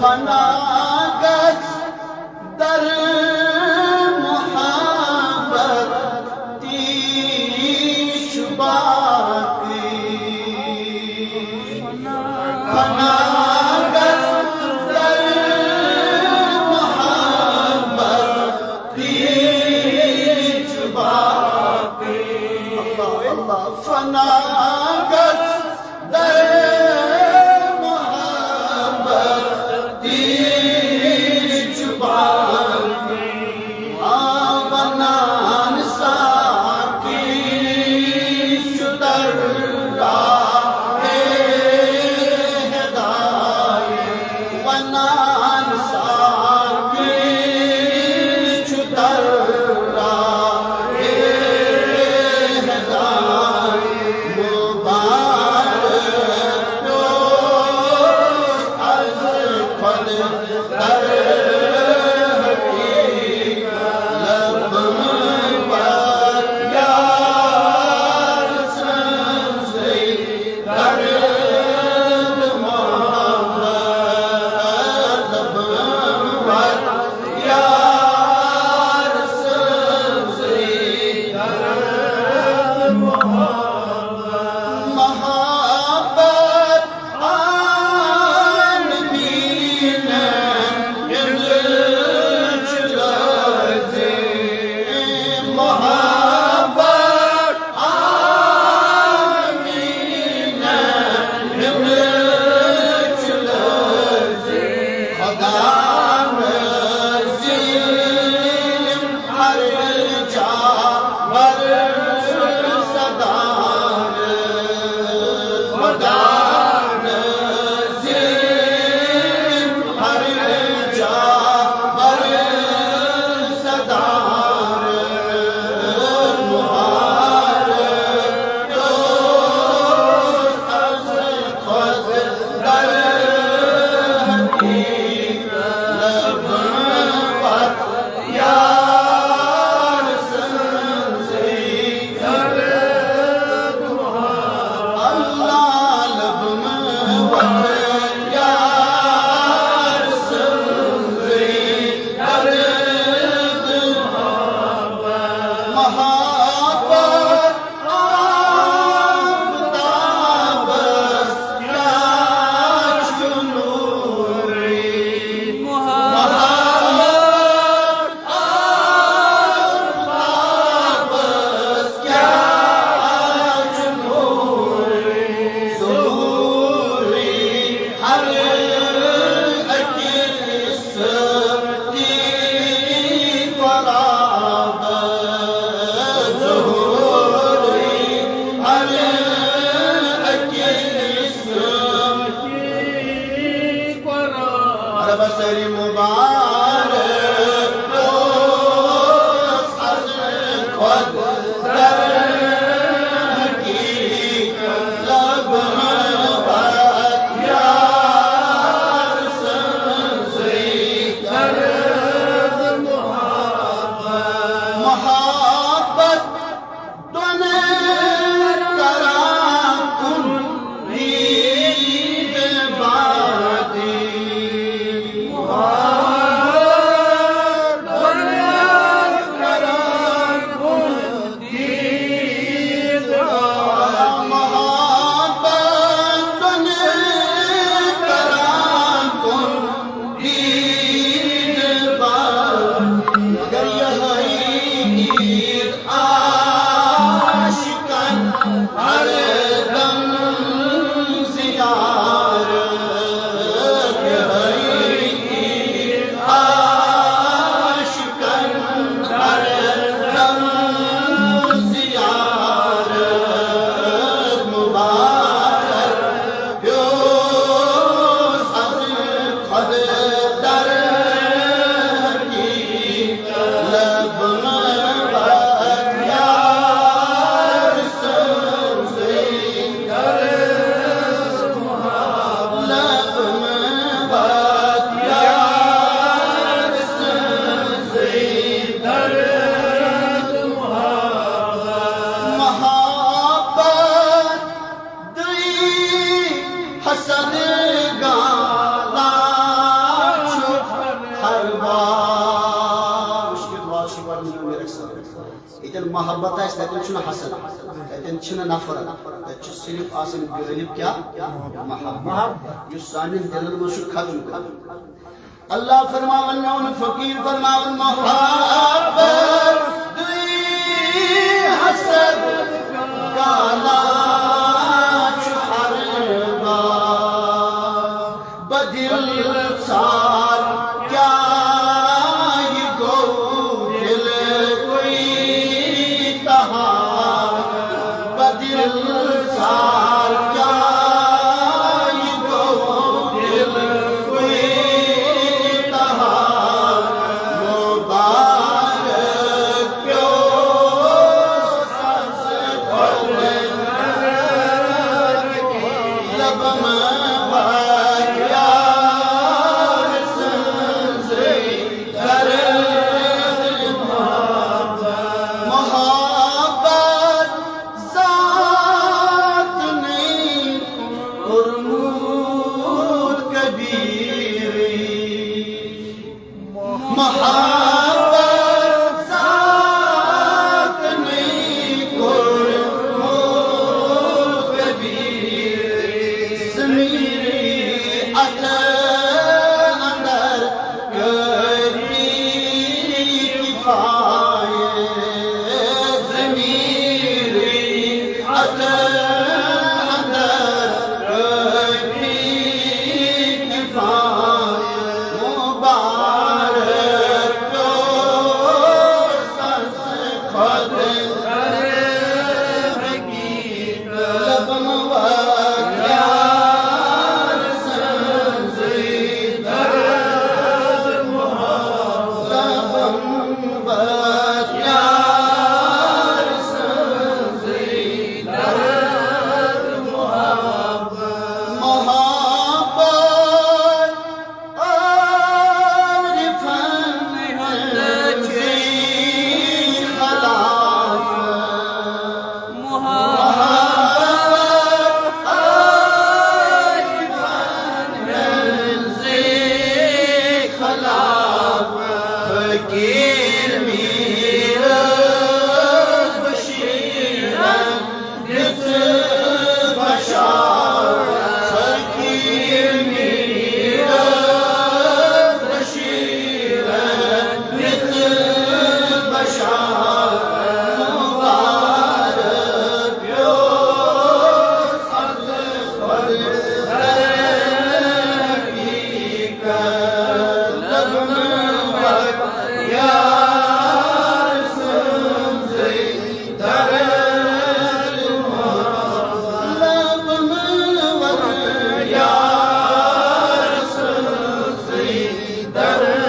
فناگت در محبت ایش باقی فناگت در محبت ایش باقی اللہ فناگت در بسر مبارک از خود در حقیقت لب محبت یار سنزی کرد محبت دونه کرا کن رید بادی مشکل بات چھ گۄڈٕ میٛون رسول ییٚتٮ۪ن محبت آسہِ تتٮ۪ن چھُنہٕ حسد تتٮ۪ن چھِنہٕ نفرت تتہِ چھُ صرف آسان غٲلب کیٛاہ محبت یُس سانٮ۪ن دلن منٛز چھُ ختم اللہ فرماون میون فقیر فرماون محبت دُئی حسد کالا چھُ ہرگاہ بدل ژھار کیٛاہ یہِ گوٚو دل کوئی تہار بدل ژھار کیٛاہ یہِ گوٚو دل کوئی تہار مبارک پیو سبز پھل لب مبارک یار سنزے درد محبت ذات نہیں قرمود کبیری محبت ذات نہیں قرمود کبیری ضمیری اندر کری کفایت ضمیری اندر کری کفایت مبارک پیو سبز پھل لب مبارک یار سنزے درد لب مبارک یار سنزے درد محبت عارفن نجی خلاف محبت عارفن نجی خلاف فقیر میرز بشیرن گز بشار فقیر میرز بشیرن گز بشار مبارک پیو سبز پھل لب مبارک یار سنزے درد لب مبارک یار سنزے درد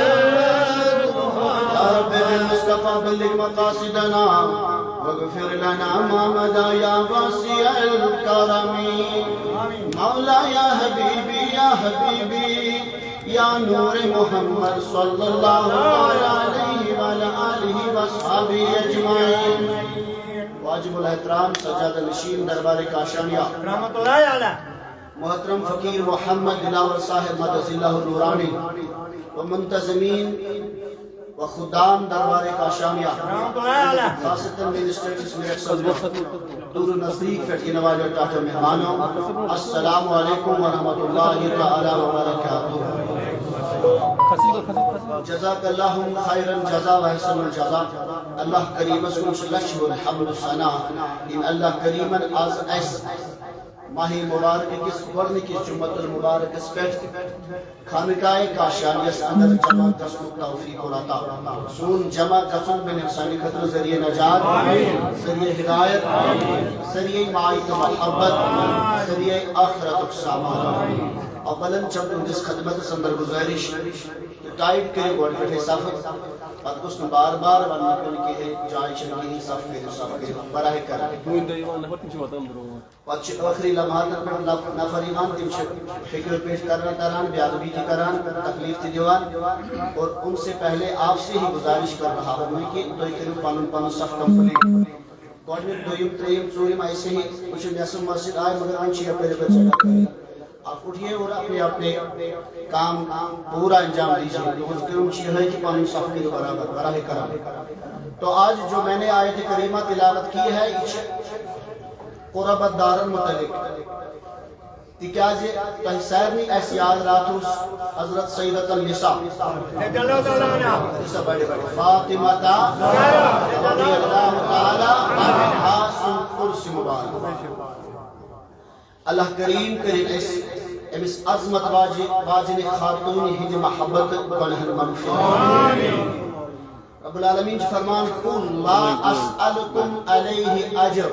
رب بالمصطفى بلغ مقاصدنا واغفر لنا ما مضى يا واسع الكرم مولا يا حبيبي يا حبيبي يا نور محمد صلى الله عليه وعلى آله وصحبه أجمعين واجب الاحترام سجادہ نشین دربار کاشانیہ محترم فقیر محمد دلاور صاحب مدد اللہ نورانی و منتظمین و خدام دربار کاشانیہ خاصتاً منسٹر جسم رکسل دور و نزدیک فٹکن والے ٹاٹا مہمانوں السلام علیکم ورحمۃ اللہ تعالی وبرکاتہ جزاک اللہ خیرا جزا و حسن الجزا اللہ کریم اسکن شلش و الحمد السنا ان اللہ کریمن از اس ماہی مبارک کس ورن کس جمعت المبارک اس پیٹ خانقاہ کاشانیس اندر جمع کسن توفیق و عطا سون جمع کسن بن انسانی خطر ذریعہ نجات ذریعہ ہدایت ذریعہ معایت محبت ذریعہ آخرت اقسامان اولاً چند اندس خدمت سندر گزارش ٹائٹ کرے گوڑ پٹھے صفت پت کس نے بار بار ورنہ کن کی ایک جائے چنگی صف کے براہ کر پت آخری لمحات پر نفر ایمان تم فکر پیش کرنا تران بیادبی کی کران تکلیف تی دیوان اور ان سے پہلے آپ سے ہی گزارش کر رہا ہوں میں کہ تو کرو پانن پانن صف کمپلیٹ گوڑ میں دویم تریم چوریم ایسے ہی کچھ نیسم مسجد آئے مگر انچی اپنے پر جگہ آپ اٹھیے اور اپنے اپنے کام پورا انجام دیجیے. تو کرم چیز ہے کہ پانی صف کے برابر براہ کرم. تو آج جو میں نے آیت کریمہ تلاوت کی ہے قربت دارن متعلق تکیازِ تہ سارنی اس یاد راتوس حضرت سیدت النساء فاطمہ رضی اللہ تعالی عنہا سن قرص مبارک. اللہ کریم کرے امس عظمت واجن خاتون ہند محبت بنہن منفی. رب العالمین فرمان قل لا اسألکم علیہ اجر.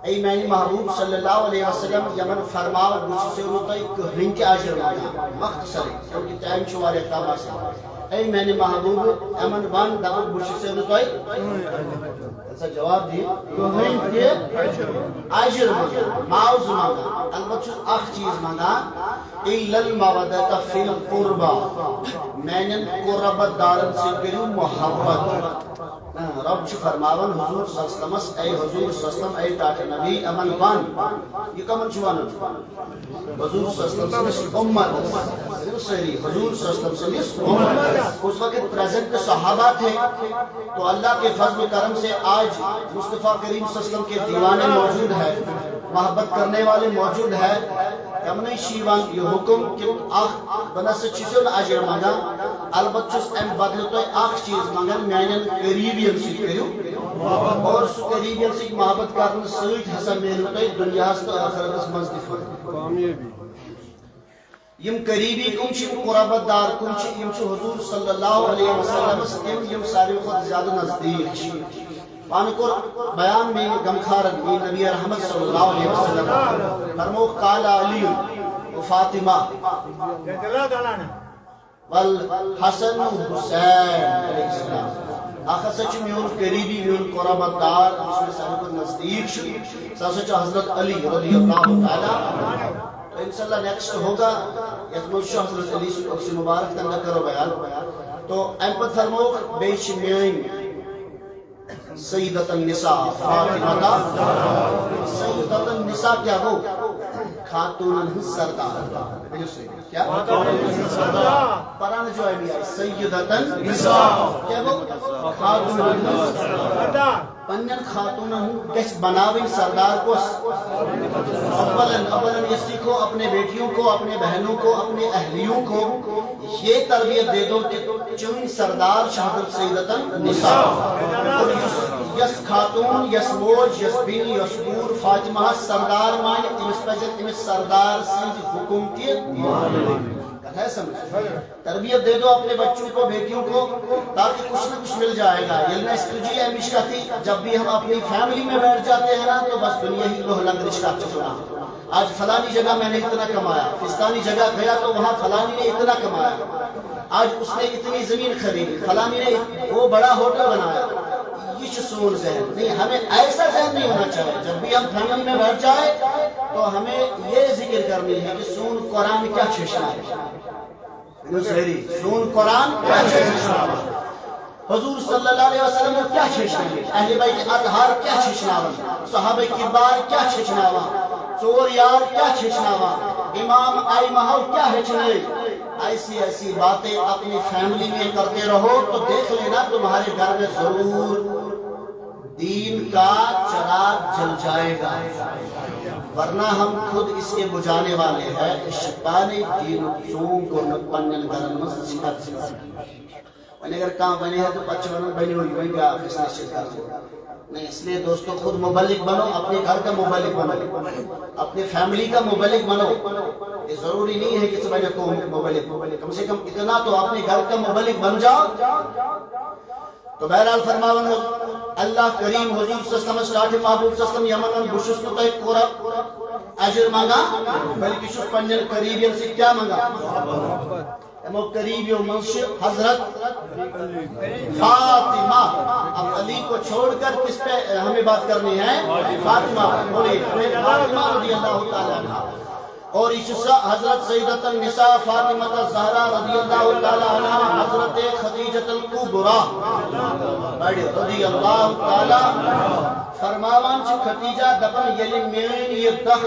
اے میانی محبوب صلی اللہ علیہ وسلم یمن فرماو بچ سے روتا ایک رنک اجر مانا مختصر کیونکہ ٹائم شوار اقتاب آسا. اے میانی محبوب یمن بان دقل بچ سے روتا ایسا جواب دی رنک اجر مانا معوض مانا. البتہ اخ چیز مانا ایل المودت فی القربہ مینن قربت دارن سے کریو محبت. رب چھ فرماون حضور صلی اللہ علیہ وسلم اے حضور صلی اللہ علیہ وسلم اے ٹاٹر نبی امن بان. یہ کمن چھوانا حضور صلی اللہ علیہ وسلم امت سری حضور صلی اللہ علیہ وسلم امت. اس وقت پریزنٹ صحابہ تھے تو اللہ کے فضل و کرم سے آج مصطفیٰ کریم صلی اللہ علیہ وسلم کے دیوانے موجود ہے, محبت کرنے والے موجود ہے. یمنی شیوان یہ حکم کہ آخ بنا سے چیزوں اجر مانگا. البتہ ام بدل تو آخ چیز مانگا میانن قریبین سے کریو اور اس قریبین سے محبت کرنے سویت حسن میلو تو دنیا ہست آخرت اس مزدفر. یم قریبی کم چھ قربت دار کم چھ یم چھ حضور صلی اللہ علیہ وسلم یم ساری خود زیادہ نزدیک چھ. پانکور بیان میں گمخارد میں نبی رحمت صلی اللہ علیہ وسلم فرمو قال علی و فاطمہ والحسن و حسین علیہ السلام. آخر سچ میون قریبی میون قربت دار اس میں سارے کو نزدیک شو سچ حضرت علی رضی اللہ تعالی. تو انشاءاللہ نیکسٹ ہوگا یتمنشو حضرت علی سے مبارک تنگا کرو بیان. تو امپت فرمو بیش میون سیدت النساء فاطمہ. سیدت النساء کیا ہو خاتون سردار کیا پران جو ہے بھی آئی سیدت النساء کیا ہو خاتون سردار. پنجن خاتون کس بناویں سردار کو اولن یہ سیکھو اپنے بیٹیوں کو اپنے بہنوں کو اپنے اہلیوں کو یہ تربیت دے دو کہ چون سردار شہادت سیدت النساء. اور یس خاتون یس موج یس بین یس بور فاطمہ سردار مان امس پزت امس سردار سنز حکم کی ہے سمجھ. تربیت دے دو اپنے بچوں کو بیٹیوں کو تاکہ کچھ نہ کچھ مل جائے گا. یہ اسٹریٹجی ہمیشہ تھی جب بھی ہم اپنی فیملی میں بیٹھ جاتے ہیں نا تو بس دنیا ہی لوہ لنگ رشتہ چکنا. آج فلانی جگہ میں نے اتنا کمایا, فلانی جگہ گیا تو وہاں فلانی نے اتنا کمایا, آج اس نے اتنی زمین خریدی, فلانی نے وہ بڑا ہوٹل بنایا. یہ سون ذہن نہیں, ہمیں ایسا ذہن نہیں ہونا چاہیے. جب بھی ہم فیملی میں بیٹھ جائے تو ہمیں یہ ذکر کرنی ہے کہ سون قرآن کیا چشنا ہے. سون قرآن کیا چشنا ہے, حضور صلی اللہ علیہ وسلم نے کیا چشنا ہے, اہل بیت اطہار کیا چشنا ہے, صحابہ کبار کیا چشنا ہے, چور یار کیا چشنا ہے, امام آئی محل کیا چشنا ہے. ایسی ایسی باتیں اپنی فیملی میں کرتے رہو تو دیکھ لینا تمہارے گھر میں ضرور دین کا چراغ جل جائے گا, ورنہ ہم خود اس کے بجانے والے ہیں. شپانے دین سون کو نپنن گرن مسجد ون اگر کام بنے ہے تو بچے بنی ہوئی وہی کیا اس نے شرکت ہو نہیں. اس لیے دوستو خود مبلغ بنو, اپنے گھر کا مبلغ بنو, اپنے فیملی کا مبلغ بنو. یہ ضروری نہیں ہے کہ سب کو مبلغ, کم سے کم اتنا تو اپنے گھر کا مبلغ بن جاؤ. تو بہرحال فرماون اللہ کریم حضور صلی اللہ علیہ وسلم سٹارٹ محبوب صلی اللہ علیہ وسلم یمن بشس کو تے پورا اجر مانگا بلکہ شس پنجن قریبین سے کیا مانگا. امو قریبیوں منشق حضرت فاطمہ. اب علی کو چھوڑ کر کس پہ ہمیں بات کرنی ہے, فاطمہ بولیے فاطمہ رضی اللہ تعالیٰ عنہ. اور حضرت سیدت النساء فاطمہ الزہرا رضی اللہ تعالیٰ عنہ, حضرت خدیجہ خدیجۃ الکبریٰ بڑی رضی اللہ تعالی فرماوان چھ خدیجہ دپن یلی میون یہ دخ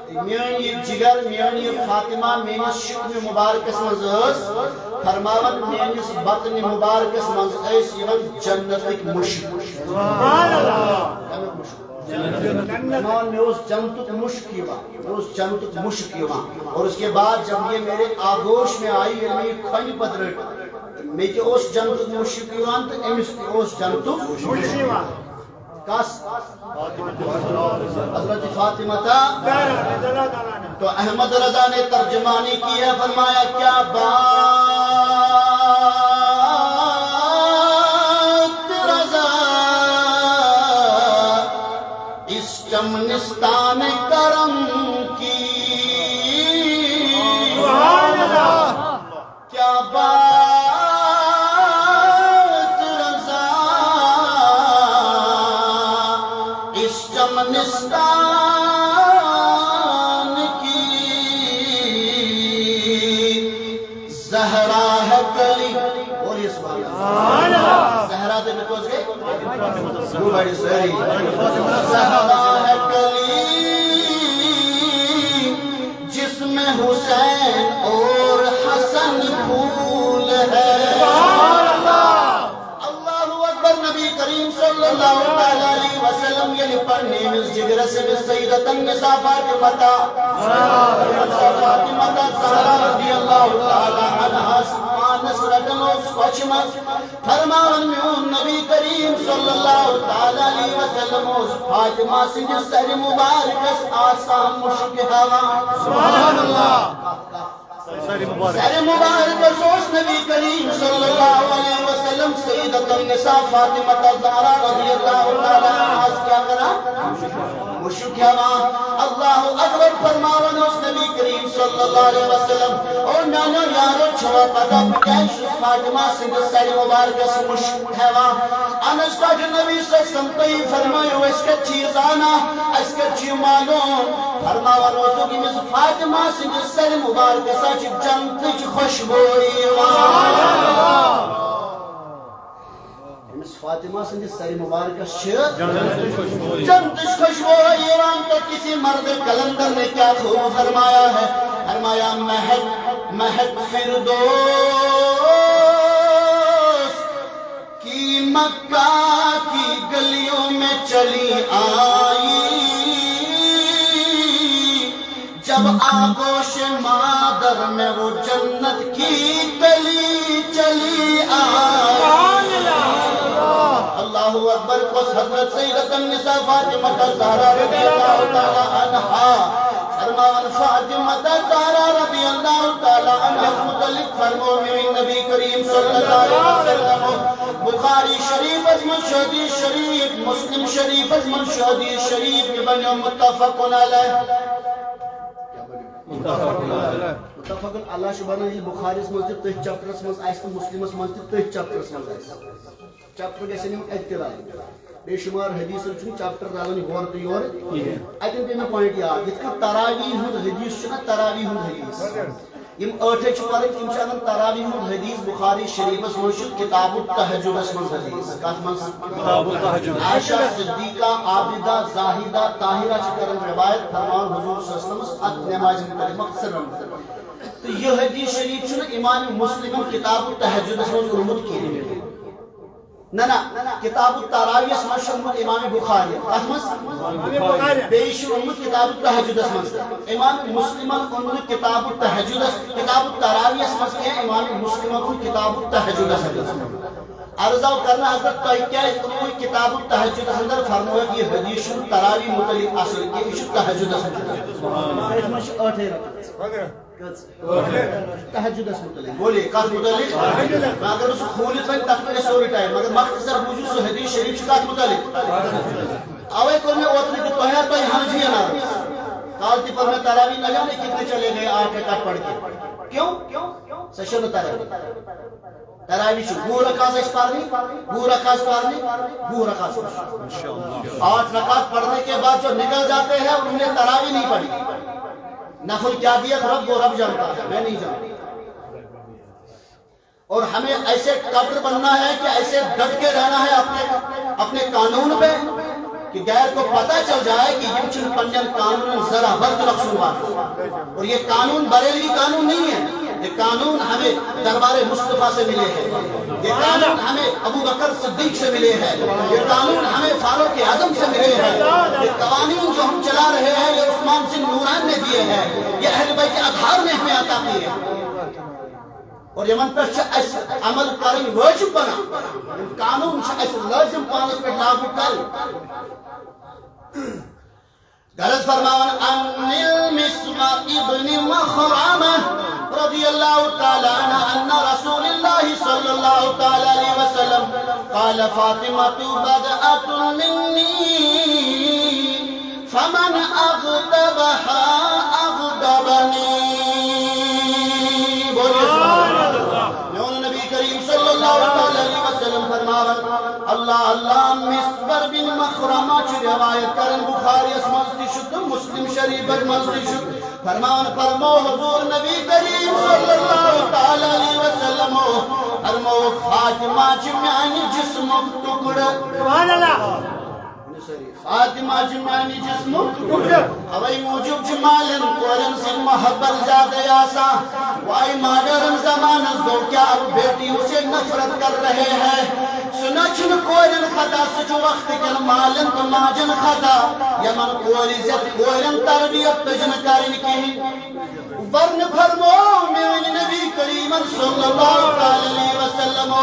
میون یہ جگر میون یہ فاطمہ میانس شکم مبارکس منز اس فرماوان میانس بطن مبارکس منز اس یون جنتک مشک سبحان اللہ فرماوان میں اس جنتک مشک یوان اس جنتک مشک یوان اور اس کے بعد جب یہ میرے آگوش میں آئی یعنی میں کھنی پترٹ میں کہ اس جنتک مشک یوان تو امس اس جنتک مشک یوان کس حضرت فاطمہ تو احمد رضا نے ترجمانی کی ہے فرمایا کیا بات رضا اس چمنستان کرم کی کیا بات چمنستان کی زہرا ہے کلی بولیے سبحان اللہ زہرا دے میں کوز گئے دو بڑی سہری زہرا ہے کلی جس میں حسین اور حسن پھول ہے نبی کریم صلی اللہ علیہ وسلم یلی پڑھنے میں جگر سے سیدت النساء فاطمہ زہرا رضی اللہ تعالی عنہا سبحانس رجل اس خوشمت فرمان میون نبی کریم صلی اللہ علیہ وسلم اس فاطمہ سنج سر مبارکس آسان مشک ہوا سبحان اللہ سر مبارک سوس نبی کریم صلی اللہ علیہ وسلم سیدت النساء فاطمہ زہرا رضی اللہ تعالی عنہا کیا کرا مشک ہوا اللہ اکبر فرماون اس نبی کریم صلی اللہ علیہ وسلم اور نانا یارو چھوا پتا پکیش فاطمہ سنگ سر مبارک سے مشک ہوا انس کا جو نبی صلی اللہ علیہ وسلم کئی فرمائیو اس کے چیز آنا اس کے چیز معلوم فرماون وزو کی مز فاطمہ سنگ سر مبارک سے جنت خوشبوئی فاطمہ سنجھ سر مبارکہ جنت خوشبوئی تو کسی مرد کلندر نے کیا خوب فرمایا ہے فرمایا مہک فردوس کی مکہ کی گلیوں میں چلی آئی جب آگوش مادر میں وہ جنت کی گلی چلی آئی اللہ اکبر کو حضرت سیدت النساء فاطمہ زہرا رضی اللہ تعالی عنہا فرمان فاطمہ زہرا رضی اللہ تعالی عنہا متعلق فرمو میں نبی کریم صلی اللہ علیہ وسلم بخاری شریف از منشہدی شریف مسلم شریف از منشہدی شریف کے بنیو متفقن علیہ متفقن اللہ شبانہ بخاری اس منزل تیس چپٹرس منز آئیس تو مسلم اس منزل تیس چپٹرس منز آئیس چپٹر گیسے نیم اعترائی بے شمار حدیث رچن چپٹر رالنی غور تو یور ایتن پہ میں پوائنٹ یاد جت کا تراویح ہند حدیث چنا تراویح ہند حدیث یم آٹھے چھوارے کم چانن تراویح ہند حدیث بخاری شریف اس منشد کتاب التحجد اس منز حدیث کات منز کتاب التحجد عائشہ صدیقہ عابدہ زاہدہ طاہرہ چکرن روایت فرمان حضور صلی اللہ علیہ وسلم ات نماز مطلب مقصر تو یہ حدیث شریف چنا امام مسلم کتاب التحجد اس منز علمت کی نہ کتاب التراویح اس منز شمول امام بخاری بیش امت کتاب التحجد اس منز امام مسلم امت کتاب التحجد کتاب التراویح اس منز کے امام مسلم امت کتاب التحجد اس منز عرضاو کرنا حضرت تو کیا اس کتاب التحجد اس اندر فرمویا کہ یہ حدیث تراویح متعلق اصل یہ اس تحجد اس منز آٹھے رکھت تحجد اس متعلق بولیے کات متعلق اگر اس خونیت وقت تفکر سوری ٹائم مگر مختصر بوجود سو حدیث شریف چکات متعلق آوے کون میں اوتنے کی توہیہ تو حنفی نار کالتی پر میں تراویح نہ جانے کتنے چلے گئے آٹھ رکعت پڑھ کے کیوں سشن تراویح شو گو رکعت اس پڑھنی گو رکعت پڑھنی گو رکعت پڑھنی 8 رکعت پڑھنے کے بعد جو نکل جاتے ہیں انہوں نے تراویح نہیں پڑھی نفل کیا دیا رب وہ رب جانتا ہے میں نہیں جانتا اور ہمیں ایسے قابل بننا ہے کہ ایسے ڈٹ کے رہنا ہے اپنے قانون پہ کہ غیر کو پتہ چل جائے کہ یہ چن پنجن قانون ذرا برد رقصوان اور یہ قانون بریلوی قانون نہیں ہے، یہ قانون ہمیں دربار مصطفیٰ سے ملے ہیں، یہ قانون ہمیں ابو بکر صدیق سے ملے ہیں، یہ قانون ہمیں فاروق اعظم سے ملے ہیں، یہ قوانین جو ہم چلا رہے ہیں یہ عثمان بن نوران نے دیے ہیں، یہ اہل بیت اطہار نے ہمیں عطا کیے ہیں اور یمن پر عمل کریں واجب بنا قانون لازم پانس پر لاگو کر غرض فرماون ان المسور ابن مخرمہ رضی اللہ تعالی عنہ ان رسول اللہ صلی اللہ تعالی علیہ وسلم قال فاطمة بدأت مني فمن اغضبها اغضبني اللہ مسور بن مخرمہ چھ روایت کرن بخاری اسمزدی شد مسلم شریف اسمزدی شد فرمو حضور نبی کریم صلی اللہ علیہ وسلم فرمو فاطمہ چھ میانی جسم ٹکڑ سبحان اللہ فاطمہ چھ میانی جسم ٹکڑ اوائی موجب چھ مالن کورن سن محبت زیادہ آسا وائی مادرن زمانز گو کیا اب بیٹی اسے نفرت کر رہے ہیں سنا چھن کورن خطا سجو وقت کن مالن تو ماجن خطا یمن کوری زد کورن تربیت تجن کرن کی ورن فرمو میوین نبی کریم صلی اللہ علیہ وسلم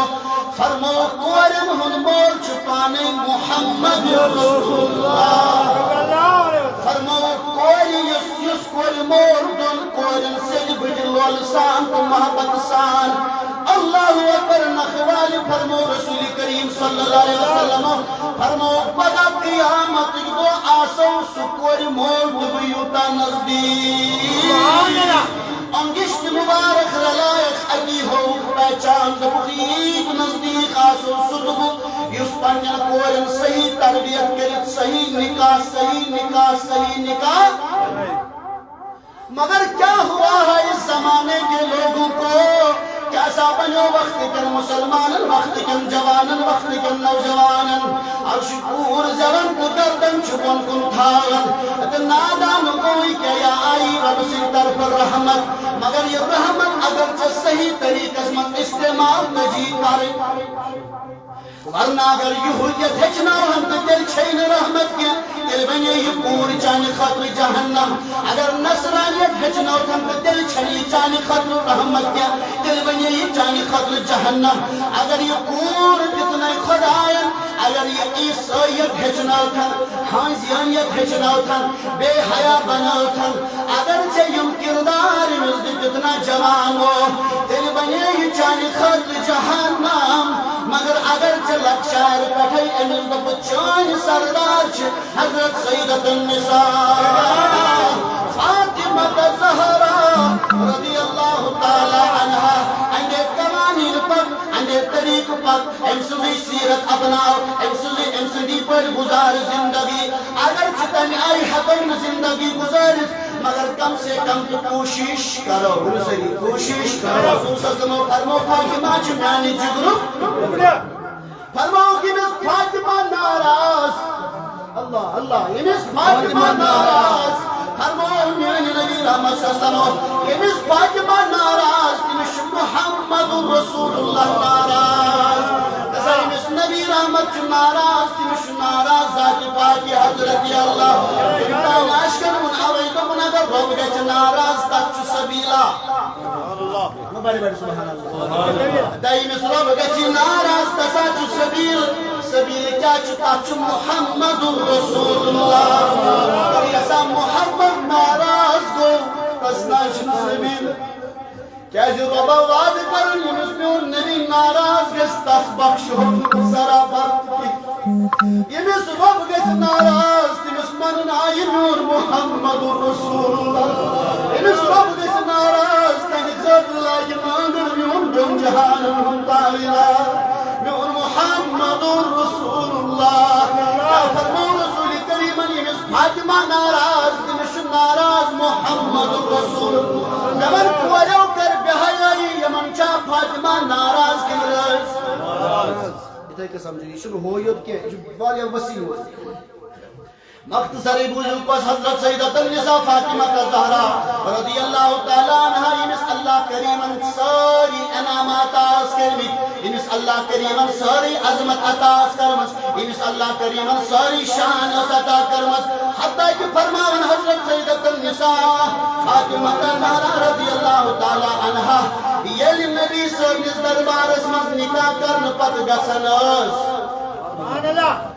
فرمو کورن ہن مول چھپانے محمد رسول اللہ فرمو کوری یس کوری مول دن کورن سج بجلول سان تو محبت سان اللہ اکبر نخوالی فرمو رسول کریم صلی اللہ علیہ وسلم فرمو پدا قیامت دو آسو سکوری مول دبیوتا نزدیک انگشت مبارک رلائق اگی ہو پہچان دبخیق نزدیک آسو صدبو یس پنجن کورن صحیح تربیت کرت صحیح نکاح مگر کیا ہوا ہے اس زمانے کے لوگوں کو کیسا بنو وقت کن مسلمان وقت کن جوان وقت کن نوجوان عرش پور زبن کو گردن چھپن کن تھاغن نادان کوئی کہ یا آئی رب سے طرف رحمت مگر یہ رحمت اگرچہ صحیح طریقہ میں استعمال نجی کرے ورنہ اگر یہودیت ہچناو ہم تو دل چھین رحمت کے دل بنے یہ پوری چانی خطر جہنم اگر نصرانیت ہچناو ہم تو دل چھنی چانی خطر رحمت کے دل بنے یہ چانی خطر جہنم اگر یہ پور کتنے خدایت اگر یہ عیسائیت ہچناو تھا حانزیانیت ہچناو تھا بے حیاء بناو تھا اگر چیم کردار مزد کتنا جوان ہو دل بنے یہ چانی خطر جہنم مگر اگر چلک شاعر پٹھائی امز بچان سردار حضرت سیدت النساء فاطمہ زہرا رضی اللہ تعالی عنہ انگے قوانین پک انگے طریق پک امسوزی سیرت اپناؤ امسوزی پر گزار زندگی اگر چتن آئی حتم زندگی گزار مگر کم سے کم تو کوشش کرو کوشش کرو رسول صلی اللہ علیہ وسلم فرمو فاطمہ چمانی جگرو فرمو کہ مس فاطمہ ناراض اللہ یہ مس فاطمہ ناراض فرمو میانی نبی رحمت صلی اللہ علیہ وسلم یہ مس فاطمہ ناراض کہ مس محمد رسول اللہ ناراض کسائی مس نبی رحمت ناراض کہ مس ناراض ذات پاکی حضرت اللہ انتان عشقن من آوائیتو من اگر روگ گئے ناراض تچ سبیلا بڑی سبحان اللہ دائی مس روگ گئے ناراض تساچ سبیل کیا چتا چ محمد رسول اللہ اور یسا محمد ناراض گو تسناچ سبیل کیا جو ربا وعد کرن یمس میون نبی ناراض گس تس بخش ہو سرا پر یمس رب گس ناراض تمس منن آئی میون محمد رسول اللہ یمس رب گس ناراض تنگ خطر لائی مانگر میون جم جہان منتالیلا میون محمد رسول اللہ کیا فرمو رسول کریم یمس فاطمہ ناراض تمس ناراض محمد رسول اللہ یمن کوریو کر بہائی یمن چا فاطمہ فاطمہ ناراض کم روز اتھے کہ سمجھو یہ چھنہ ہو یوت کہ یہ واریاہ وسیع ہو مختصر بوجھل کو حضرت سیدۃ النساء فاطمہ الزہرا رضی اللہ تعالی عنہا یمس اللہ کریمن ساری انعامات آس کرمت یمس اللہ کریمن ساری عظمت عطا کرمس یمس اللہ کریمن ساری شان عطا کرمس حتیٰ کہ فرماون حضرت سیدۃ النساء فاطمہ الزہرا رضی اللہ تعالی عنہا یل نبی صاحب دربارس مز نکاح کرن پت گژھن سبحان اللہ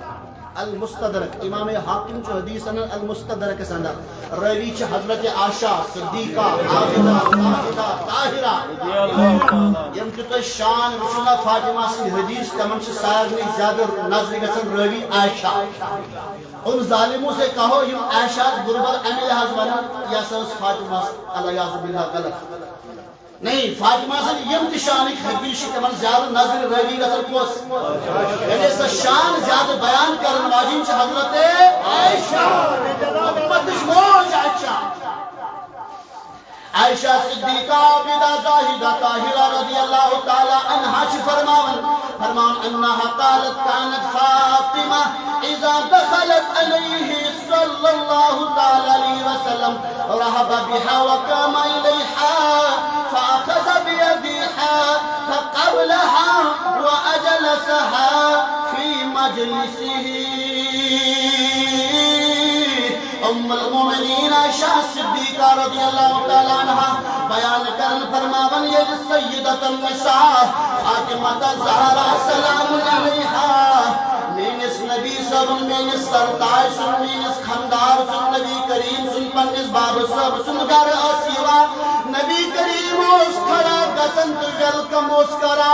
المستدرک امام حاکم چھ حدیث اندر المستدرک اندر راوی چھ حضرت عائشہ صدیقہ عابدہ طاہرہ طاہرہ یم کہ شان وچھنا فاطمہ سی حدیث تمن چھ سارے زیادہ نظر گژھن راوی عائشہ ان ظالموں سے کہو یم عائشہ غربت امی لحاظ بنا یا سوس فاطمہ علیہ باللہ غلط نہیں فاطمہ سے یم تشان حدیث تمن زیادہ نظر راوی گژھن کوس یعنی اس شان زیادہ بیان کرن واجن چھ حضرت عائشہ امت موج عائشہ عائشہ صدیقہ عابدہ زاہدہ طاہرہ رضی اللہ تعالی عنہا چھ فرمان انہا قالت كانت فاطمہ اذا دخلت علیہ صلی اللہ تعالی علیہ وسلم رہب بها وقام الیہا فأخذ بيدها فقبلها وأجلسها في مجلسه ام المؤمنین عائشہ صدیقہ رضی اللہ تعالی عنہا بیان کرن فرماون یہ سیدۃ النساء فاطمہ الزہرا سلام علیہا مینس نبی صاحب مینس سرتاج سن مینس خاندار سن نبی کریم سن پنس باب صاحب سن گر آسیوا نبی کریم اس کھڑا گسن تو ویلکم اس کرا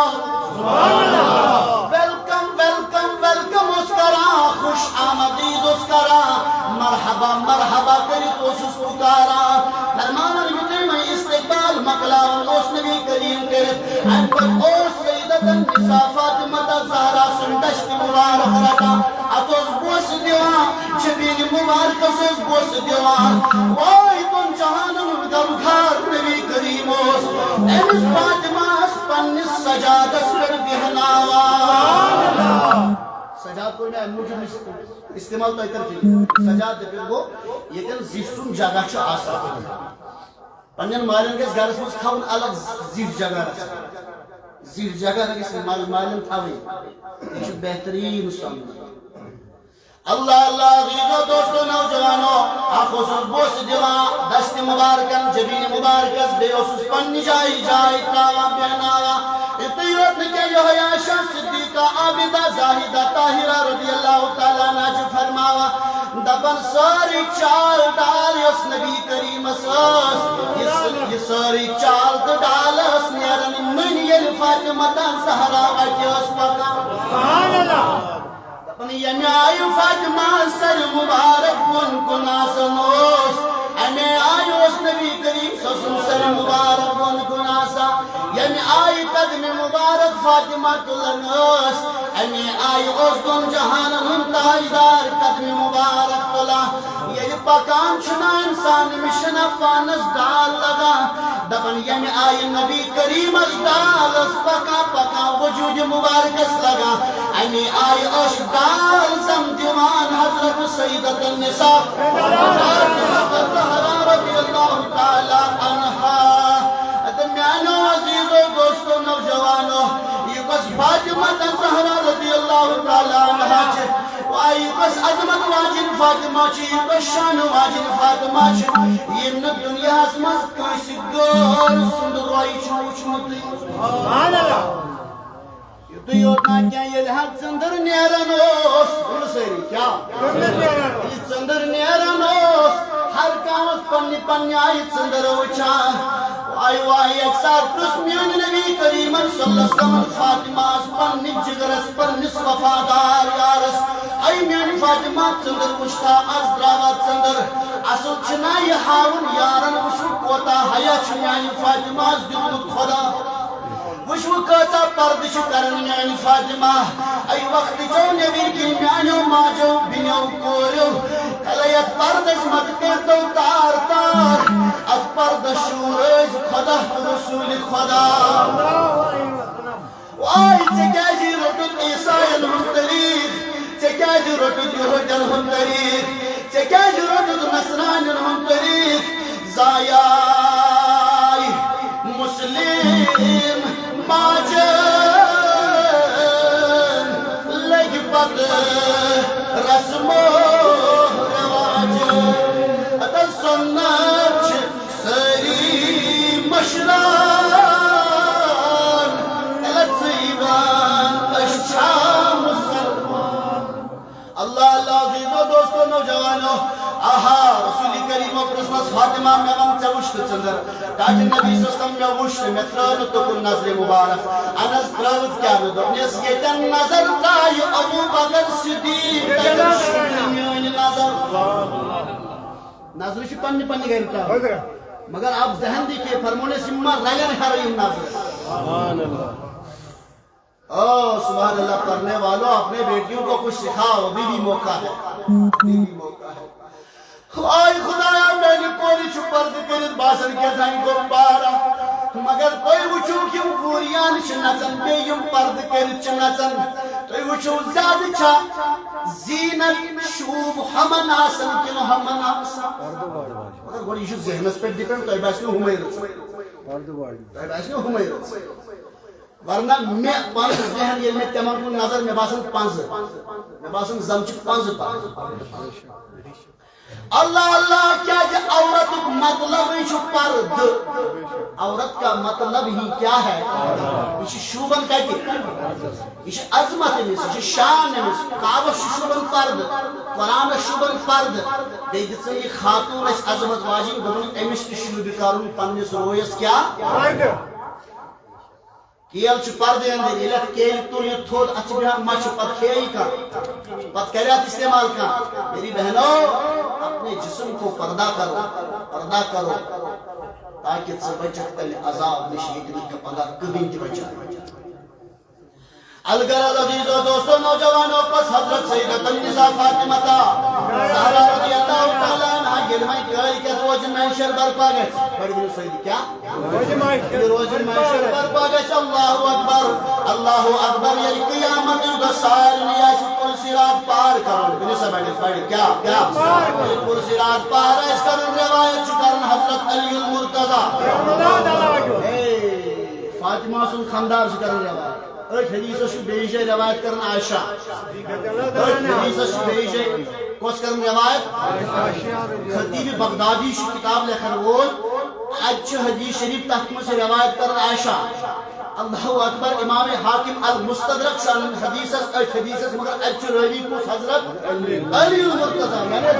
سبحان اللہ ویلکم ویلکم ویلکم اس کرا خوش آمدید اس کرا مرحبا مرحبا کری تو اس پکارا فرمانا یوتے میں استقبال مقلاون اس نبی کریم کے انپت اس سیدۃ النساء فاطمہ الزہرا سن دشت مبارک رکا اتوز بوس دیوان چبین مبارک سوز بوس دیوان وائی تن جہانم گمگھار نبی کریم اس ایمس فاطمہ اس پنس سجاد سر بہناوا سجاد کوئی میں موجود استعمال تو ایتر تھی سجاد دے پھر وہ یہ کن زیسون جگہ چھو آسا پنین مالن کے گھرس مز کھاؤن الگ زیر جگہ رکھا زیر جگہ رکھا مالن تھاوئی یہ چھو بہترین سامن اللہ اللہ عزیزو دوستو نوجوانو خصوص بوس دیوان دست مبارکن جبین مبارکس بے اسوس پن جائی جائی تاوا بہناوا اتیوت نکے یہ عائشہ صدیقہ عابدہ زاہدہ طاہرہ رضی اللہ تعالیٰ عنہ فرماوا دبن ساری چال ڈال اس نبی کریم اساس یہ ساری چال ڈال اس نیرن من یل فاطمہ الزہرا وجہ اس پکا سبحان اللہ یمی آئی فاطمہ سر مبارک کن کناسنوس امی آئی اس نبی کریم سسن سر مبارک کن کناسا یمی آئی قدم مبارک فاطمہ تلنوس امی آئی اس کن جہان منتاجدار قدم مبارک تلا یہ پکان چھنا انسان مشنا پانس ڈال لگا دبن یمی آئی نبی کریم از ڈال اس پکا پکا وجود مبارکس لگا امی آئی اس ڈال زم دیوان حضرت سیدۃ النساء فاطمہ الزہرا رضی اللہ تعالی عنہا ادمیانو عزیزو دوستو نوجوانو یہ بس فاطمہ الزہرا رضی اللہ تعالی عنہا چھے وائی بس عظمت واجن فاطمہ چھے یہ بس شان واجن فاطمہ چھے یہ دنیا اسمز کسی گر سندرائی چھوچ مطلی سبحان اللہ تو یوتنا کیا یہ حد سندر نیرانوس بول سیری کیا یہ سندر نیرانوس ہر کامس پنی پنی آیت سندر وچا وائی وائی اکسار پرسمیان نبی کریم صلی اللہ علیہ وسلم فاطمہ اس پنی جگرس پنیس وفادار یارس ای میان فاطمہ سندر وشتا از دراوات سندر اصل چنا یہ ہارون یارن وشو کوتا حیا چمیان فاطمہ اس دلت خدا وشو کتا پردش کرن میانی فاطمہ ای وقت جو نبی کی میانیو ماجو بینیو کوریو کلیت پردش مت کرتو تار تار ات پردش شورز خدا رسول خدا واي تكاجي رتد إيساين هم تاريخ تكاجي رتد يهودن هم تاريخ تكاجي رتد نصران هم تاريخ زاياي مسلم ماجن لقبت رسمه رواجه السنة سري مشران الصيبان الشام السلمان اللہ اللہ عزیزو دوستو نوجوانو آہا رسول کریم و پرسنس فاطمہ میں غم چوشت چندر تاج نبی سسکم میں وشت میں ترانو تکن نظر مبارک انس تراوت کیا بدو نیس گیتن نظر تای ابو بکر صدیق تکر شمیون نظر نظر چھ پنی پنی گئی تھا مگر آپ ذہن دیکھئے فرمونے سمہ رگن ہے رہی نظر سبحان اللہ سبحان اللہ پڑھنے والوں اپنے بیٹیوں کو کچھ سکھاؤ ابھی بھی موقع ہے آئی خدایا میں نے پوری چھپرد کرد باسر کے دھائیں کو پارا مگر کوئی وچو کیوں پوریان چنچن بے یم پرد کرد چنچن کوئی وچو زیادہ چھا زینت شوب ہمن آسن کنو ہمن آسن مگر گوڑی یہ ذہنس پر ڈیپنڈ تو ایباسنو ہمیرس ورنہ میں پانچ ذہن یہ میں تمام کو نظر میں باسن پانچ میں باسن زمچک پانچ اللہ اللہ کیا جا عورت مطلب ہی پرد عورت کا مطلب ہی کیا ہے یہ شوبن کہتی یہ عظمت ہے یہ شان ہے کعبہ شوبن پرد قرآن شوبن پرد دیکھ سے یہ خاتون اس عظمت واجی دونوں امس کی شوب کارون پنس رویس کیا کیل چھ پردے اندر یہ کیل تو یہ تھوڑ اچھ بھی ہم مچھ پت کھیئی کا پت کریات استعمال کا میری بہنوں اپنے جسم کو پردہ کرو تاکہ سے بچک تل عذاب نشیدنی کا پندہ کبھی تی بچائے الگرد عزیز و دوستو نوجوانوں پس حضرت سیدت النساء فاطمہ زہرا رضی اللہ تعالیٰ عنہ گلمائی کہائی کہ روز محشر برپا گئے بڑی دنو سیدی کیا؟ روز محشر برپا گئے اللہ اکبر یہ قیامت کا سال نیاس پل سرات پار کرو بنی سا بیٹھے کیا پل سرات پار ہے اس کرن روایت چکرن حضرت علی المرتضی فاطمہ سن خاندار چکرن روایت ایک حدیث شو بیجے روایت کرن عائشہ حدیث شو بیجے کوس کرن روایت خطیب بغدادی شو کتاب لکھن وول اچھ حدیث شریف تحکیم سے روایت کرن عائشہ اللہ اکبر امام حاکم المستدرک شان حدیث مگر اچھ راوی کو حضرت علی المرتضی یعنی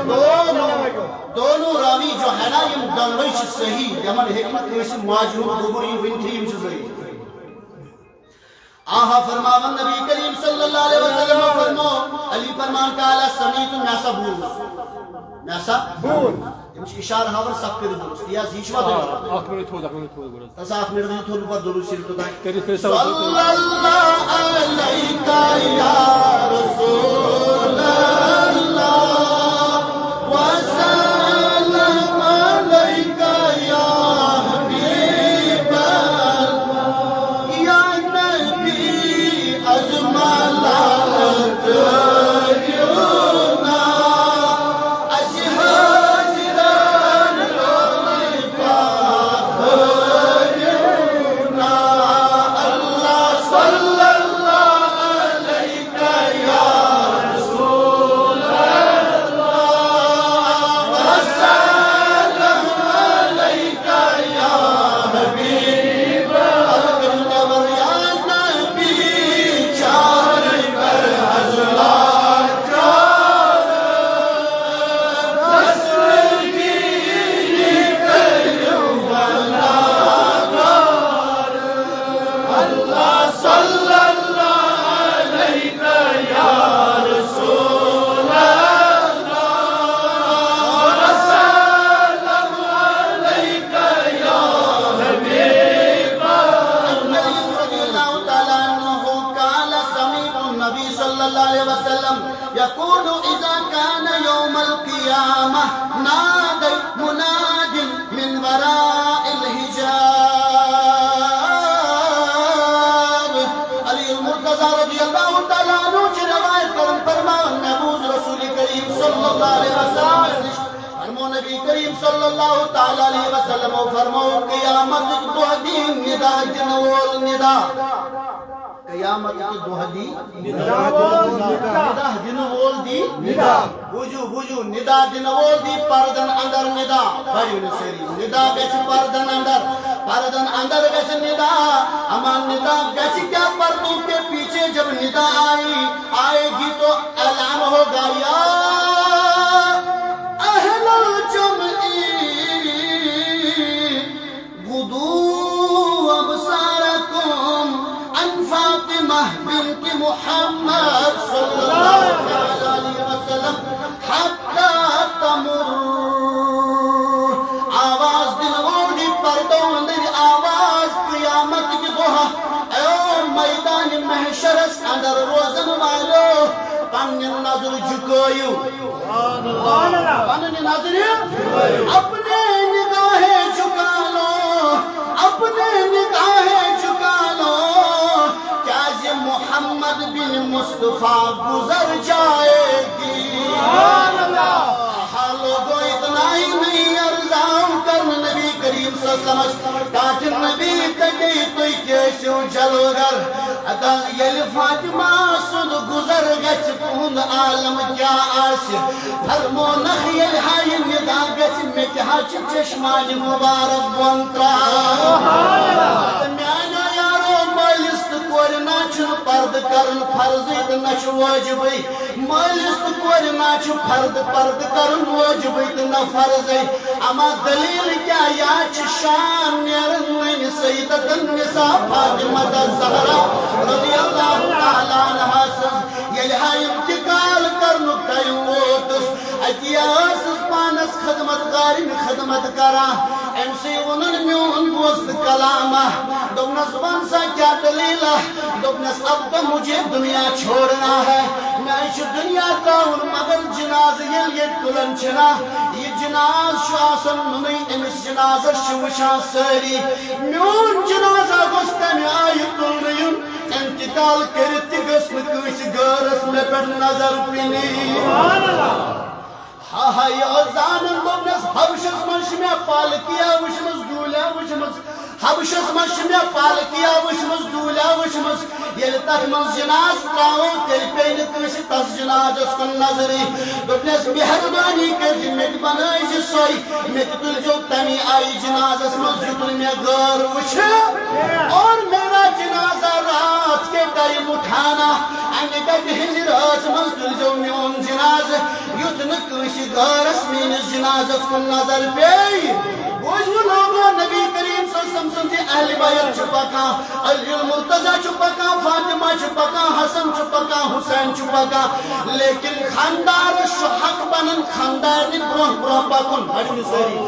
دونوں راوی جو ہے نا یہ دونوش صحیح یمن حکمت نیسی مواجہوں دوبری ونٹھیم صحیح آہا فرماون نبی کریم صلی اللہ علیہ وسلم فرمو علی فرمان کالا سمیت میسا بول میسا بول امچ اشار ہاور سب کر درست یا زیشوا درست آخ منٹ تھوڑا تسا آخ منٹ تھوڑا پر درست شریف تو دائیں صلی اللہ علیکہ یا رسول اللہ وسلم علیکہ یا حبیب یا نبی ازمالات یونا اشہازران رولی پاکریونا اللہ صلی اللہ علیکہ یا رسول اللہ وسلم علیکہ یا حبیب اللہ یا نبی چار پر حضرات چار رسول کی کریوں بلاکار اللہ صلی اللہ علیکہ یا رسول اللہ وسلم علیکہ یا حبیب اللہ رضی اللہ تعالیٰ عنہ قال سمیع النبی صلی اللہ علیہ وسلم یقول اذا كان يوم القیامہ نادی مناد من وراء الحجاب علی صلی اللہ علیہ وسلم فرمو نبی کریم صلی اللہ تعالی علیہ وسلم فرمو قیامت دو دین ندا جنوول ندا قیامت کی دو دی ندا جنوول دی ندا بوجو ندا جنوول دی پردن اندر ندا بڑی نسری ندا گیس پردن اندر گیس ندا اما ندا گیس کیا پردوں کے پیچھے جب ندا آئے گی تو اعلان ہوگا یا اہل الجمعی غدو ابصارکم عن فاطمہ بنت محمد صلی اللہ علیہ وسلم حتی تمر آواز دنور دی پردوں اندر آواز قیامت کی دوہا اے میدان محشرس اندر روزن والو پنن نظر جھکویو پنن نظر اپنے نگاہیں جھکا لو اپنے نگاہیں جھکا لو کیا یہ محمد بن مصطفیٰ گزر جائے گی لوگوں اتنا ہی نہیں ارزاؤں کرن نبی کریم صلی اللہ علیہ وسلم کاٹ نبی تکی توی کیسو جلوگر ادا یل فاطمہ سن گزر گچ پہن عالم کیا آسی فرمو نخیل ہائی ندا گچ مکہ چشمان مبارک بنترا میانا یارو مالست کورنا چھن پرد کرن فرضیت نچ واجبی مالست کورنا چھن پرد کرن واجبیت نہ فرضی اما دلیل کیا یا چشان نیرن سیدت النساء فاطمہ الزہرا رضی اللہ تعالیٰ عنہ سز یلہا انتقال کرنو تیو ووتس اتیاسس پانس خدمت گارن خدمت کرا امسی ونن میون بوست کلامہ دوبنس بانسا کیا دلیلہ دوبنس اب تو مجھے دنیا چھوڑنا ہے میں اس دنیا تاؤن مگر جناز یہ تلن چھنا یہ جناز شاسن نمی امس جناز شوشان سری میون جنازہ گوستا میں آئی تلنین انتقال کرتی گسن کس گرس میں پر نظر پینی ہاں یہ زانن دوبنس حبشس منش میں پالکیا وشمس دولیا وشمس حبشس منش میں پالکیا وشمس دولیا وشمس یل تک من جناز تراؤ تیل پین کس تس جنازس کن نظری دوبنس مہربانی کر مت بنائی سوئی مت تل جو تمی آئی جنازس من زتل میں غور وچھ اور میرا جنازہ رات کے ٹائم اٹھانا رات من تل جو میون جناز یتن کس غارس مینس جنازس کن نظر پی بوجھو لوگو نبی کریم صلی اللہ علیہ وسلم سے اہل بیت چھپکا علی المرتضی چھپکا فاطمہ چھپکا حسن چھپکا حسین چھپکا لیکن خاندار شحق بنن خاندار نی بروہ پکن بڑی سری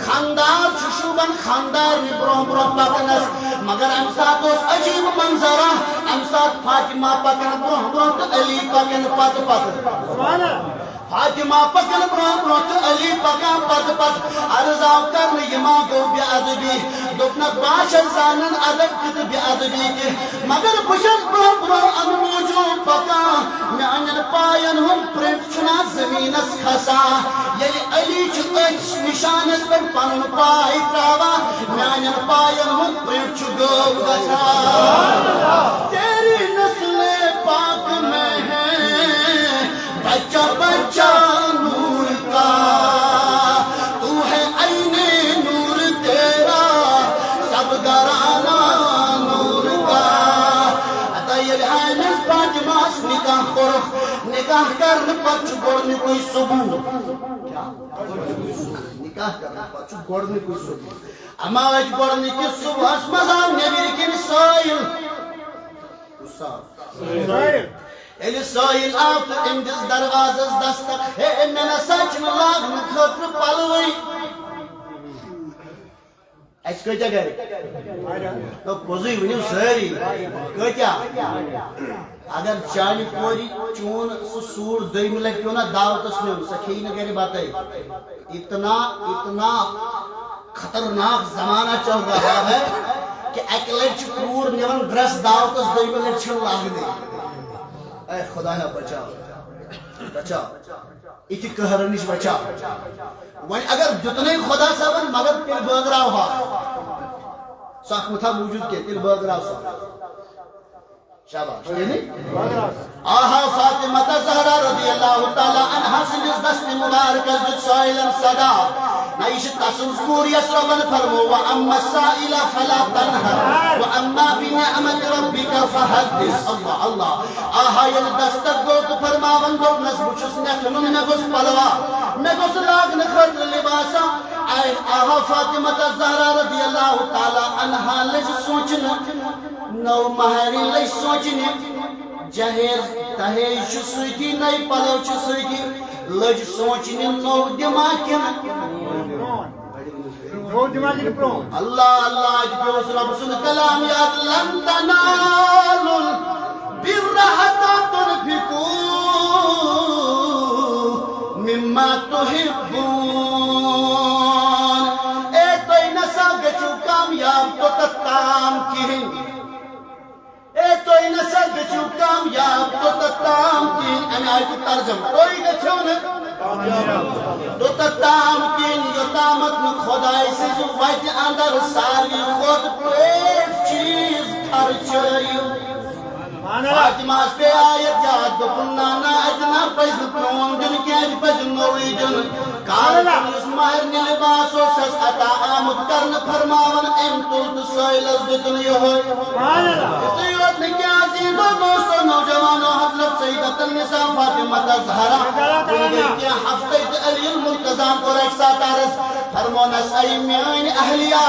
خاندار ششوبن خاندار نی بروہ پکنس مگر امسات اس عجیب منظرہ امسات فاطمہ پکن بروہ تو علی پکن پک فاطمہ پکن بروہ تو علی پکن پک عرضاو کرن یما گو بی ادبی دوپنا باش زانن ادب تت بی ادبی کی مگر بشر بروہ ان موجود پکا میانن پاین ہم پرنٹ چنا زمینس خسا یلی علی چھ اچ نشانس پر پنن پائی تراوا میانن پاین ہم پرنٹ چھ گو گسا تیری نسل پاک میں ہے بچہ بچہ نور کا تو ہے عین نور تیرا سب گرانا نور کا اتا یہ لحانس فاطماس نکاح خورخ نکاح کرن پچ گوڑنے کوئی ثبوت نکاح کرن پچ گوڑنے کوئی ثبوت اما ویج گوڑنے کی صبح اس مزام نبی رکن سائل ایلی سائل آت اندس دروازز دستک ہے میں سچن لاغن خطر پلوئی ایس کتیا گری تو کوزی ونیو ساری کتیا اگر چانی پوری چون سور دیم لگتیو نا دعوتس میں سکھی نگری باتائی اتنا خطرناک زمانہ چل رہا ہے کہ ایک لچ پور نیون ڈریس دعوتس دیم لگ چھل لاغ دے اے خدا نہ بچاؤ بچا اتی قہر نش بچا ون اگر دتنے خدا صاحب مگر تیل بٲگراو ہا سخ متھا موجود کے تیل بٲگراو سا شاباش آہا فاطمہ زہرا رضی اللہ تعالی عنہا سندس دست مبارکس دت سائلن صدا نعیش تسوزکور یسربن فرمو وَأَمَّا السَّائِلَ فَلَا تَنْهَرْ وَأَمَّا بِنِعْمَةِ رَبِّكَ فَحَدِّثْ اللہ اللہ آہا یل دستک گو تو فرماون دوپنس بچس نکھنن نگوس پلوا نگوس لاغن خطر لباسا آہا فاطمہ زہرا رضی اللہ تعالی عنہا لج سوچن نو مہری لج سوچن جہیز تہیز چھ سویتی نئی پلو چھ سویتی لج سوچن نو دماغن اللہ اللہ جبیوس رب سن کلام یاد لن تنالوا البر حتى تنفقوا مما تحبون اے تو نسا گچو کامیاب تو تتام کہیں اے تو نسا گچو کامیاب تو تتام کہیں امی آئی کو ترجم کوئی گچو نے تو تتام کن یوتامت خدای سے جو وجہ اندر ساری خود پیٹ چیز خرچائی فاطمہ اس پہ آیت یاد دپن نانا اتنا پزن پرون دن کیج پزن نوی دن کال اس مہر لباس و سس عطا آمد کرن فرماون ام تلت سائل از دتن یہوئی اتیوت نکی عزیز و دوست و نوجوان و حضرت سیدت النساء فاطمہ زہرا بلگئی کہ ہفتے علی المرتضام کو ایک ساتھ عرض فرمونس ای میان اہلیہ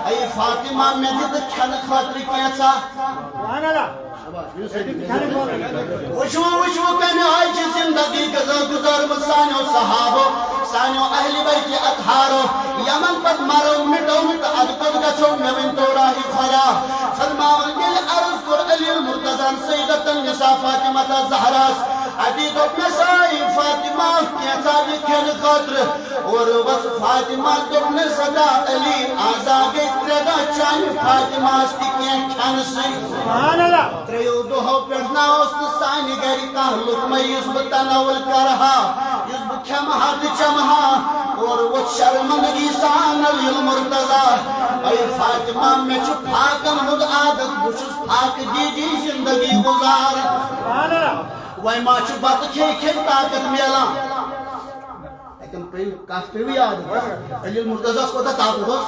ای فاطمہ میں دید کھن خاطر کیسا وشو کن آج زندگی گزار سانو صحابو سانو اہل بیت اطہارو یمن پت مرو مٹو مٹ ادکت گسو موین تو راہی خدا فرماون گل عرض کر علی المرتضام سیدت النساء فاطمہ زہراس ادی دو نسائی فاطمہ کیسا لکھن خاطر اور بس فاطمہ دو نسدا علی آزاگی ترگا چان فاطمہ استی کیا کھن سی سبحان اللہ تریو دو ہو پڑھنا اس سانی گری کا لکمہ یزب تناول کرہا یزب کھمہا دچمہا اور وہ شرمندگی سان علی المرتضی اے فاطمہ میں چھو پھاکم ہد عادت بچس پھاک دی زندگی گزار سبحان اللہ وای ما چھو بات کھے طاقت میلا لیکن کاف پہ بھی یاد علی المرتضی کو طاقت ہو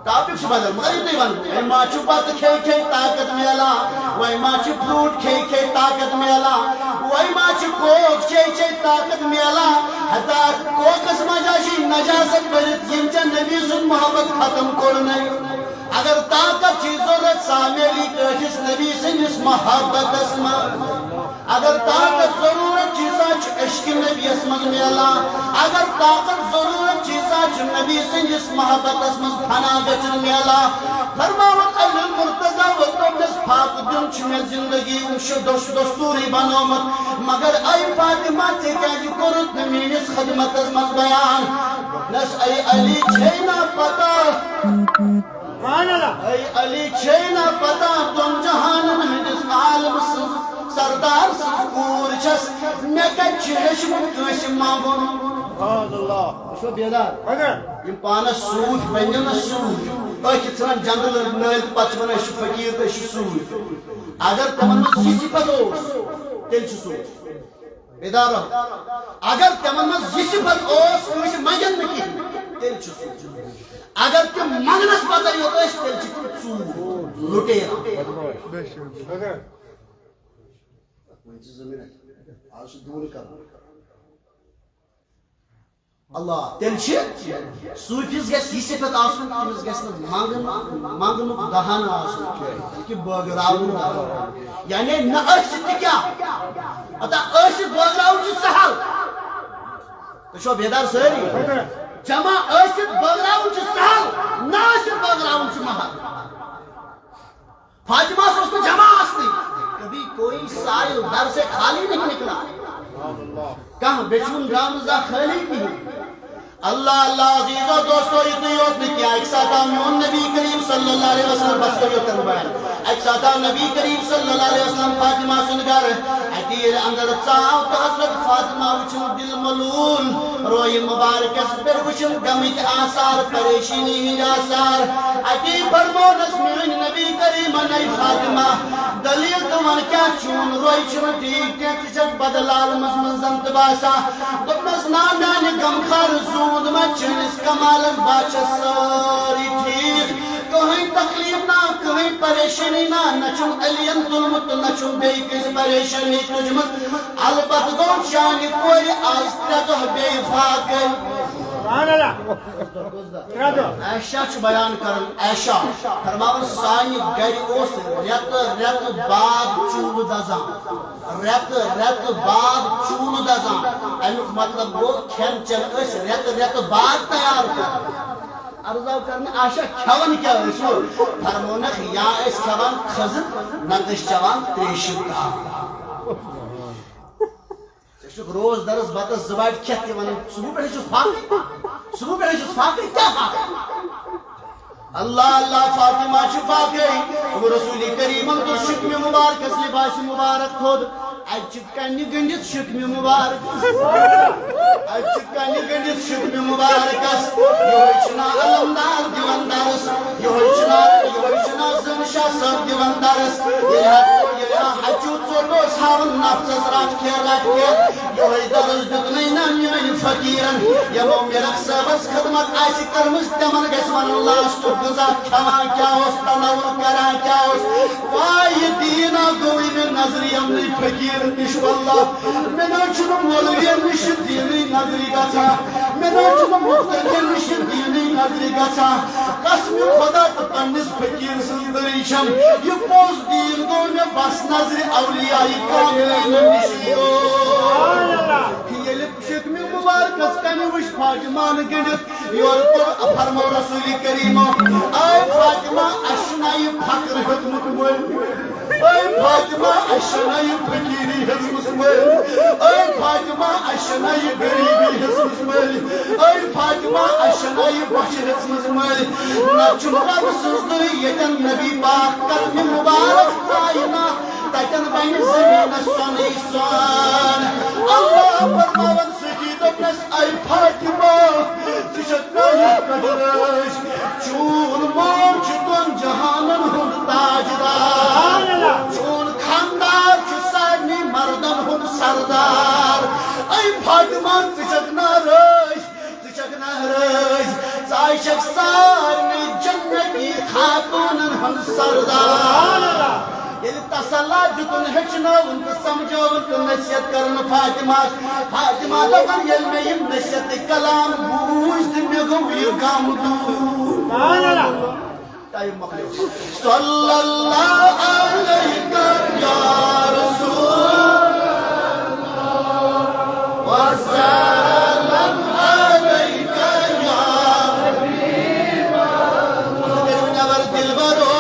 ٹاپک سے بدل مگر اتنی بن وای ما چھو بات کھے طاقت میلا وای ما چھو فروٹ کھے طاقت میلا وای ما چھو کوک کھے طاقت میلا حتی کوکس مجاشی نجاست برت یم چن نبی سن محبت ختم کرنے اگر طاقت چی ضرورت سامیلی کٹس نبی سنس محبت اسما اگر طاقت ضرورت چیزا چھ عشق نبی اسمز میلا اگر طاقت ضرورت چیزا چھ نبی سنس محبت اسمز پھنا گچن میلا فرماون علی المرتضی و تبنس پاک دن چھ میں زندگی انشو دستوری بنومت مگر ای فاطمہ چھ کیجی کرت نمینس خدمت اسمز بیان نس ای علی چھینا پتا ای علی چھینا پتا تم جہانن ہندس عالم سردار سکور چس میں کچھ ہشمت کش مانگون اللہ شو بیدار یہ پانا سوچ بنجن سوچ اکی ثران جنگل نیل پچ بنا شو فقیر تا شو سوچ اگر تمن مز یہ صفت ہوس تیل چھ سوچ بیدار رہو اگر تمن مز یہ صفت ہوس کش منجن نکی تیل چھ سوچ اگر تم منگنس پتہ یہ تو اس تیل چھ سوچ لٹے اللہ تیل چھ صوفیس گیس یہ صفت آسن تمس گیس مانگن دہان آسن کہ بغراون یعنی نہ ٲسِتھ تہِ کیٛاہ اتا ٲسِتھ بغراون چھُ سہل تُہۍ چھوا بیدار سٲری جمع ٲسِتھ بغراون چھُ سہل نہ ٲسِتھ بغراون چھُ مہل فاطمہ اوس نہٕ جمع آسنٕے کبھی کوئی سائل در سے خالی نہیں نکلا کہاں بیچون رامزہ خالی کی اللہ اللہ عزیز و دوستو اتنی یوت نے کیا ایک ساتھ میون نبی کریم صلی اللہ علیہ وسلم بس کو یوتن بیان ایک ساتھ نبی کریم صلی اللہ علیہ وسلم فاطمہ سنگر ایک أتير أندر تصاو حضرت فاطمہ وچھن دل ملول روئی مبارکس پر وچھن غمک آثار پریشانی ہند آثار اتی فرمونس میون نبی کریم نئی فاطمہ دلیل تمن کیا چون روئی چھن ٹھیک ٹھیک بدلال مزمن تو باسا دپنس نا میانہ غم خار زود مچنس کمالس باچس ساری ٹھیک کہیں تکلیف نہ کہیں پریشانی نہ نچم علین تلمت نچم بے کس پریشانی تجمت البت گو شانی کوئی آج تردہ بے فاقل عائشہ چھ بیان کرن عائشہ فرماون سانی گھر اوس رت بعد چول دزان رت بعد چول دزان امیک مطلب گو کھین چن اس رت بعد تیار کر عرضاو کرنا عائشہ کھون کیا رسول فرمونک یا اس کھون خزن نتش چوان تریشن کا روز درس باتس زباٹ کھیتی ونن صبح پہ چھس فاقی کیا فاقی اللہ اللہ فاطمہ چھ فاقی رسول کریم تو شکم مبارک اس لباس مبارک خود اچھ کنی گنڈت شکم مبارک اچھ کنی گنڈت شکم مبارک اس یہ چھنا علمدار دیوان درس یہ چھنا زنشا سب دیوان درس یہ حجو ژوٹو ژھاوُن نفسس رٹ کے یہ درس دیتنٕے نہ میٲنۍ فقیرن یمو میرک صٲبس خدمت آسہِ کٔرمٕژ تِمن گژھِ ونُن لاسٹُک غذا کھٮ۪وان کیٛاہ اوس تناوُر کران کیٛاہ اوس واے دیٖنا گوٚوٕے مےٚ نظرِ یمنٕے فقیٖرن نِش واللہ مےٚ نہ چھُنہٕ مولوِین نِش دیٖنٕے نظرِ گژھان مےٚ نہ چھُنہٕ مُفتن نِش دیٖنٕے نظرِ گژھان قسمِ خۄدا تہٕ پننِس فقیٖر سٕنٛز دٔریٖشم یہِ پوٚز دیٖن گوٚو مےٚ بس نظرِ اولیاء کاملین نِش ییٚلہِ شکمہِ مبارکس کنہِ وٕچھ فاطمہ گٔنڈِتھ یورٕ فرمو رسول کریمو آے فاطمہ اشنایہِ فقر ہیوٚتمُت مٔلۍ اے فاطمہ اشنایہِ فقیٖری ہیژمٕژ مٔلۍ اے فاطمہ اشنایہِ غریٖبی ہیژمٕژ مٔلۍ اے فاطمہ اشنایہِ بۄچھِ ہیژمٕژ مٔلۍ نہ چھُ رب سٕنٛز دٕے ییٚتٮ۪ن نبی پاک قدمہِ مبارک ترٛایہِ نا تتٮ۪ن بنہِ زمیٖنس سۄنٕے سۄن اللہ فرماون سۭتی دوٚپنس اے فاطمہ ژٕ چھکھ نا یتھ پٮ۪ٹھ رٲسۍ چون مول چھُ دۄن جہانن ہُنٛد تاجدار چون خاندار چھُ سارنٕے مردن ہُنٛد سردار اے فاطمہ ژٕ چھکھ نا رٲسۍ ژٕ آے چھکھ سارنٕے جنتی خاتوٗنن ہُنٛد سردار ییٚلہِ تسلا دِتُن ہیٚچھنٲوُن تہٕ سمجھٲوُن تہٕ نصیحت کٔرٕن فاطمہ دوٚپن ییٚلہِ مےٚ یِم نصیحتٕکۍ کلام بوٗزۍ تہٕ مےٚ گوٚو یہِ غم دوٗر ٹایم مۄکلیو صلی اللہ علیہ یا رسول وسلم علیک یا حبیب اللہ نور دلبرو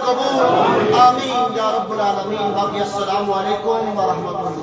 قبول آمین یا رب العالمین. باقی السلام علیکم ورحمۃ اللہ.